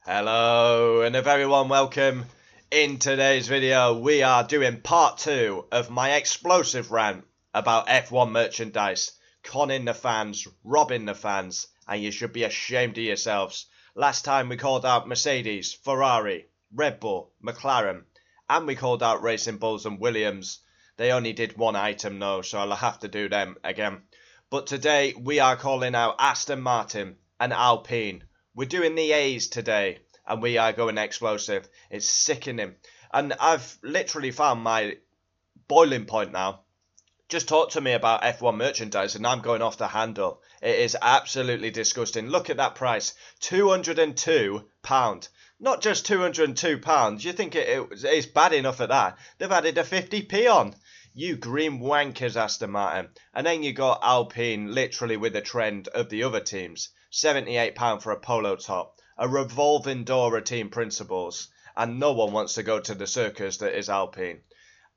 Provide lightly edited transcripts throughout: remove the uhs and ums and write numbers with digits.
Hello and a very warm welcome. In today's video we are doing part 2 of my explosive rant about F1 merchandise, conning the fans, robbing the fans, and you should be ashamed of yourselves. Last time we called out Mercedes, Ferrari, Red Bull, McLaren, and we called out Racing Bulls and Williams. They only did one item though, so I'll have to do them again. But today we are calling out Aston Martin and Alpine. We're doing the A's today, and we are going explosive. It's sickening. And I've literally found my boiling point now. Just talk to me about F1 merchandise, and I'm going off the handle. It is absolutely disgusting. Look at that price. £202. Not just £202. You think it's bad enough at that? They've added a 50p on. You green wankers, Aston Martin. And then you got Alpine, literally with the trend of the other teams. £78 for a polo top, a revolving door of team principles, and no one wants to go to the circus that is Alpine.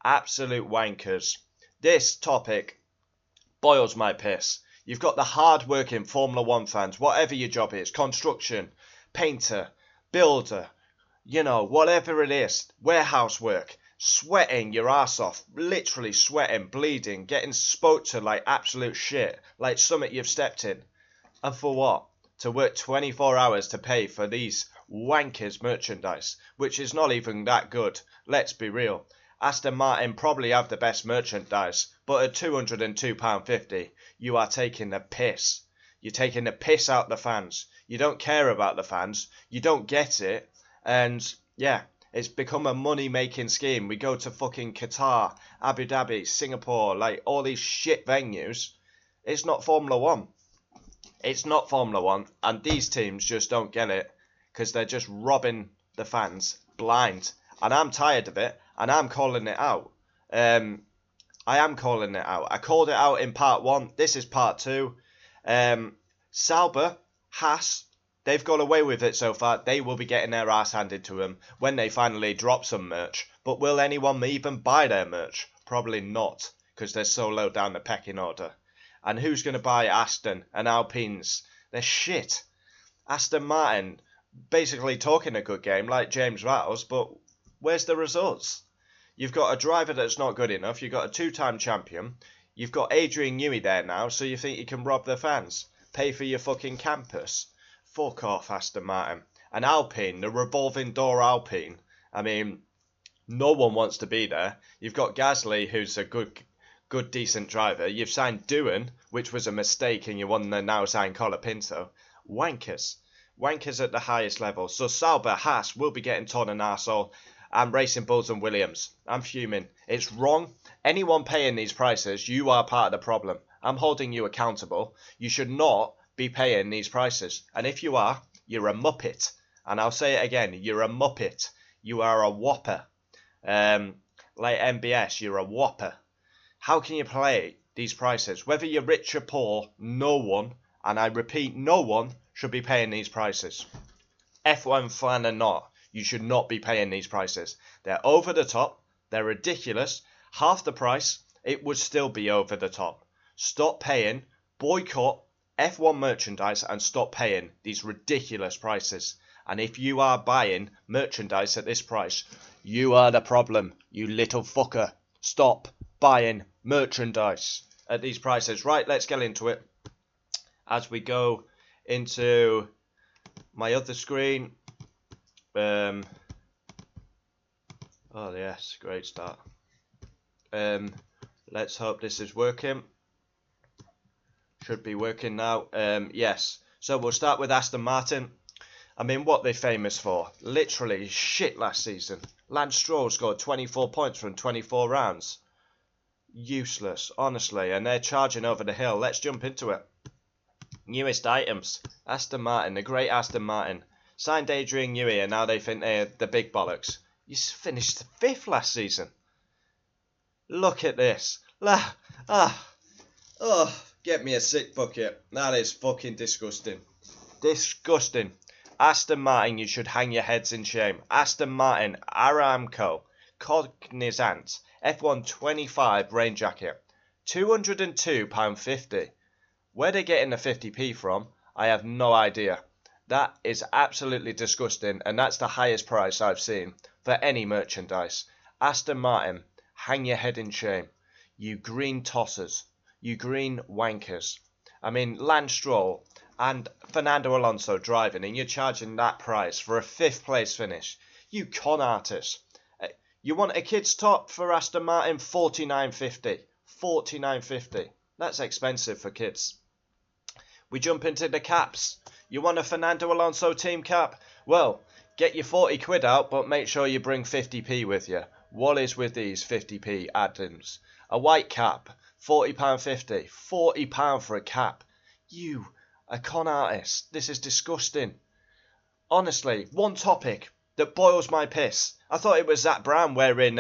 Absolute wankers. This topic boils my piss. You've got the hard-working Formula 1 fans, whatever your job is, construction, painter, builder, whatever it is, warehouse work, sweating your ass off, literally sweating, bleeding, getting spoke to like absolute shit, like something you've stepped in. And for what? To work 24 hours to pay for these wankers merchandise, which is not even that good. Let's be real. Aston Martin probably have the best merchandise, but at £202.50, you are taking the piss. You're taking the piss out the fans. You don't care about the fans. You don't get it. And yeah, it's become a money-making scheme. We go to fucking Qatar, Abu Dhabi, Singapore, like all these shit venues. It's not Formula 1. It's not Formula 1, and these teams just don't get it because they're just robbing the fans blind. And I'm tired of it, and I'm calling it out. I am calling it out. I called it out in part 1. This is part 2. Sauber, Haas, they've got away with it so far. They will be getting their ass handed to them when they finally drop some merch. But will anyone even buy their merch? Probably not, because they're so low down the pecking order. And who's going to buy Aston and Alpines? They're shit. Aston Martin, basically talking a good game like James Vowles, but where's the results? You've got a driver that's not good enough. You've got a two-time champion. You've got Adrian Newey there now, so you think you can rob the fans? Pay for your fucking campus? Fuck off, Aston Martin. And Alpine, the revolving door Alpine. I mean, no one wants to be there. You've got Gasly, who's a good, decent driver. You've signed Doohan, which was a mistake, and you won the now signed Colapinto. Wankers. Wankers at the highest level. So Sauber, Haas will be getting torn an arsehole. And Racing Bulls and Williams. I'm fuming. It's wrong. Anyone paying these prices, you are part of the problem. I'm holding you accountable. You should not be paying these prices. And if you are, you're a muppet. And I'll say it again. You're a muppet. You are a whopper. Like MBS, you're a whopper. How can you play these prices? Whether you're rich or poor, no one, and I repeat, no one should be paying these prices. F1 fan or not, you should not be paying these prices. They're over the top. They're ridiculous. Half the price, it would still be over the top. Stop paying. Boycott F1 merchandise and stop paying these ridiculous prices. And if you are buying merchandise at this price, you are the problem, you little fucker. Stop buying merchandise at these prices. Right, let's get into it. As we go into my other screen. Oh yes, great start. Let's hope this is working. Should be working now. Yes. So we'll start with Aston Martin. I mean, what they're famous for? Literally shit last season. Lance Stroll scored 24 points from 24 rounds. Useless, honestly. And they're charging over the hill. Let's jump into it. Newest items. Aston Martin, the great Aston Martin. Signed Adrian Newey, and now they think they're the big bollocks. You finished 5th last season. Look at this. Get me a sick bucket. That is fucking disgusting. Disgusting. Aston Martin, you should hang your heads in shame. Aston Martin, Aramco, Cognizant, F1 25 rain jacket. £202.50. Where they're getting the 50p from, I have no idea. That is absolutely disgusting, and that's the highest price I've seen for any merchandise. Aston Martin, hang your head in shame. You green tossers. You green wankers. I mean, Lance Stroll and Fernando Alonso driving, and you're charging that price for a 5th place finish. You con artists. You want a kid's top for Aston Martin? $49.50. $49.50. That's expensive for kids. We jump into the caps. You want a Fernando Alonso team cap? Well, get your 40 quid out, but make sure you bring 50p with you. What is with these 50p add-ins? A white cap, £40.50. £40 for a cap. You, a con artist. This is disgusting. Honestly, one topic that boils my piss. I thought it was Zach Brown wearing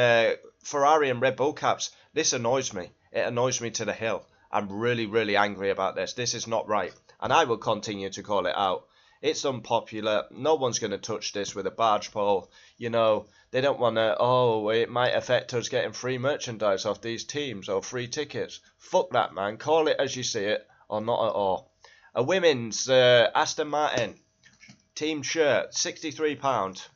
Ferrari and Red Bull caps. This annoys me. It annoys me to the hill. I'm really, really angry about this. This is not right. And I will continue to call it out. It's unpopular. No one's going to touch this with a barge pole. You know, they don't want to, oh, it might affect us getting free merchandise off these teams or free tickets. Fuck that, man. Call it as you see it or not at all. A women's Aston Martin team shirt, £63.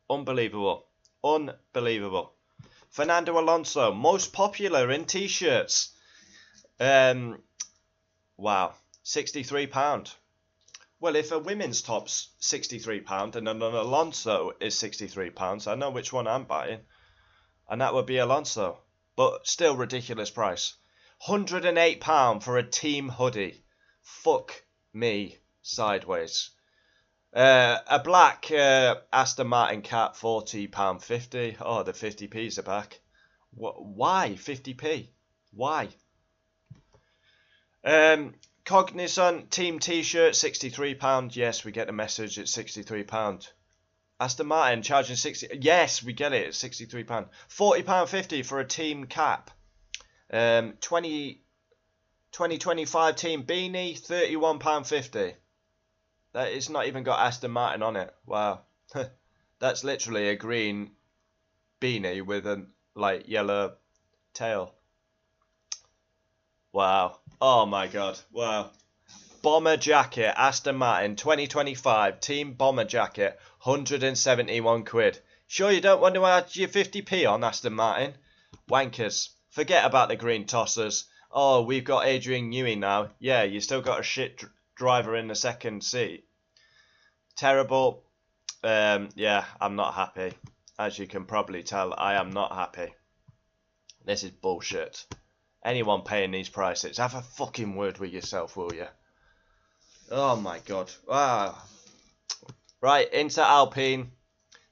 Unbelievable. Unbelievable. Fernando Alonso, most popular in t-shirts. Wow. £63. Well, if a women's top's £63 and an Alonso is £63, I know which one I'm buying. And that would be Alonso. But still ridiculous price. £108 for a team hoodie. Fuck me sideways. A black Aston Martin cap, £40.50. Oh, the 50p's are back. Why 50p? Why? Cognizant team t-shirt, £63. Yes, we get the message. It's £63. Aston Martin charging 60. Yes, we get it. It's £63. £40.50 for a team cap. 2025 team beanie, £31.50. That is not even got Aston Martin on it. Wow. That's literally a green beanie with a like yellow tail. Wow. Oh my god. Wow. Bomber jacket, Aston Martin 2025 team bomber jacket, 171 quid. Sure you don't want to add your 50p on, Aston Martin? Wankers. Forget about the green tossers. Oh, we've got Adrian Newey now. Yeah, you still got a shit driver in the second seat. Terrible. Yeah, I'm not happy. As you can probably tell, I am not happy. This is bullshit. Anyone paying these prices, have a fucking word with yourself, will you? Oh my god. Wow. Right, into Alpine.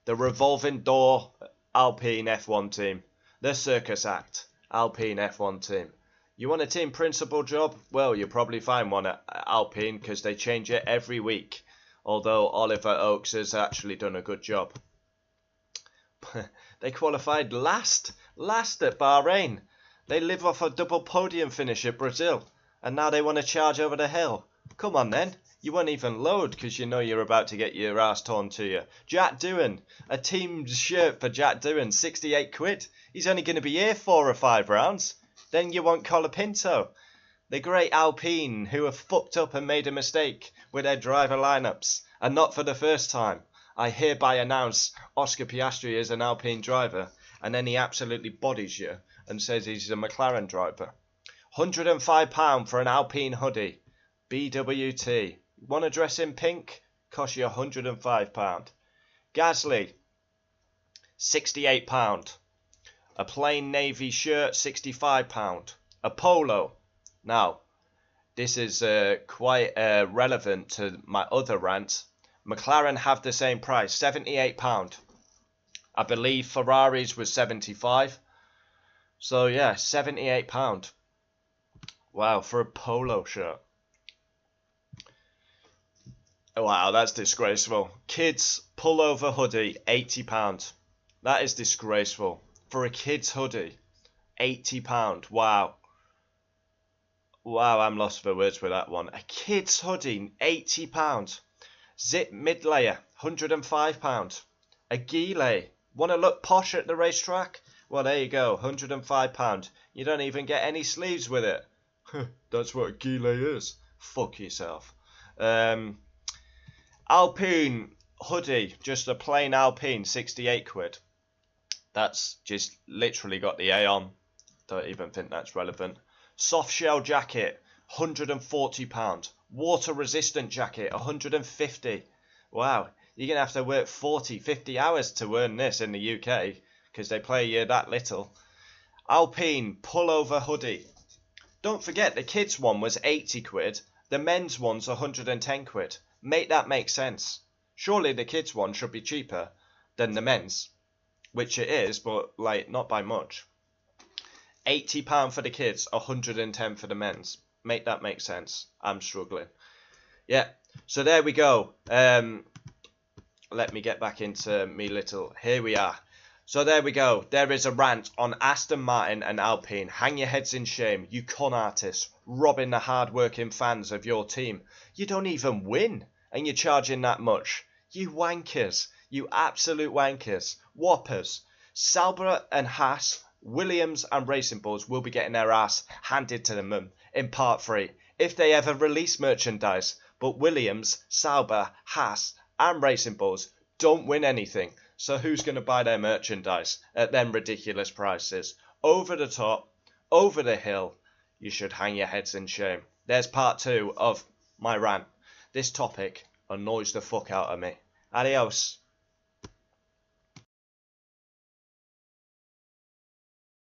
The revolving door Alpine F1 team. The circus act Alpine F1 team. You want a team principal job? Well, you'll probably find one at Alpine because they change it every week. Although Oliver Oakes has actually done a good job. They qualified last at Bahrain. They live off a double podium finish at Brazil. And now they want to charge over the hill. Come on then. You won't even load because you know you're about to get your ass torn to you. Jack Doohan. A team shirt for Jack Doohan. 68 quid. He's only going to be here 4 or 5 rounds. Then you want Colapinto. The great Alpine who have fucked up and made a mistake with their driver lineups. And not for the first time. I hereby announce Oscar Piastri is an Alpine driver. And then he absolutely bodies you and says he's a McLaren driver. £105 for an Alpine hoodie. BWT. Want to dress in pink? Cost you £105. Gasly. £68. A plain navy shirt, £65. A polo. Now, this is quite relevant to my other rant. McLaren have the same price, £78. I believe Ferraris was £75. So yeah, £78. Wow, for a polo shirt. Wow, that's disgraceful. Kids pullover hoodie, £80. That is disgraceful. For a kid's hoodie, £80. Wow. Wow, I'm lost for words with that one. A kid's hoodie, £80. Zip mid-layer, £105. A gilet. Want to look posh at the racetrack? Well, there you go, £105. You don't even get any sleeves with it. That's what a gilet is. Fuck yourself. Alpine hoodie, just a plain Alpine, 68 quid. That's just literally got the A on. Don't even think that's relevant. Soft shell jacket, £140. Water resistant jacket, 150. Wow, you're going to have to work 40, 50 hours to earn this in the UK because they pay you that little. Alpine pullover hoodie. Don't forget the kids one was 80 quid. The men's one's 110 quid. Make that make sense. Surely the kids one should be cheaper than the men's. Which it is, but like not by much. £80 for the kids, 110 for the men's. Make that make sense. I'm struggling. Yeah, so there we go. Let me get back into me little. Here we are. So there we go. There is a rant on Aston Martin and Alpine. Hang your heads in shame, you con artists, robbing the hard-working fans of your team. You don't even win, and you're charging that much. You wankers. You absolute wankers. Whoppers. Sauber and Haas, Williams and Racing Bulls will be getting their ass handed to them in part 3 if they ever release merchandise. But Williams, Sauber, Haas and Racing Bulls don't win anything. So who's going to buy their merchandise at them ridiculous prices? Over the top, over the hill. You should hang your heads in shame. There's part 2 of my rant. This topic annoys the fuck out of me. Adios.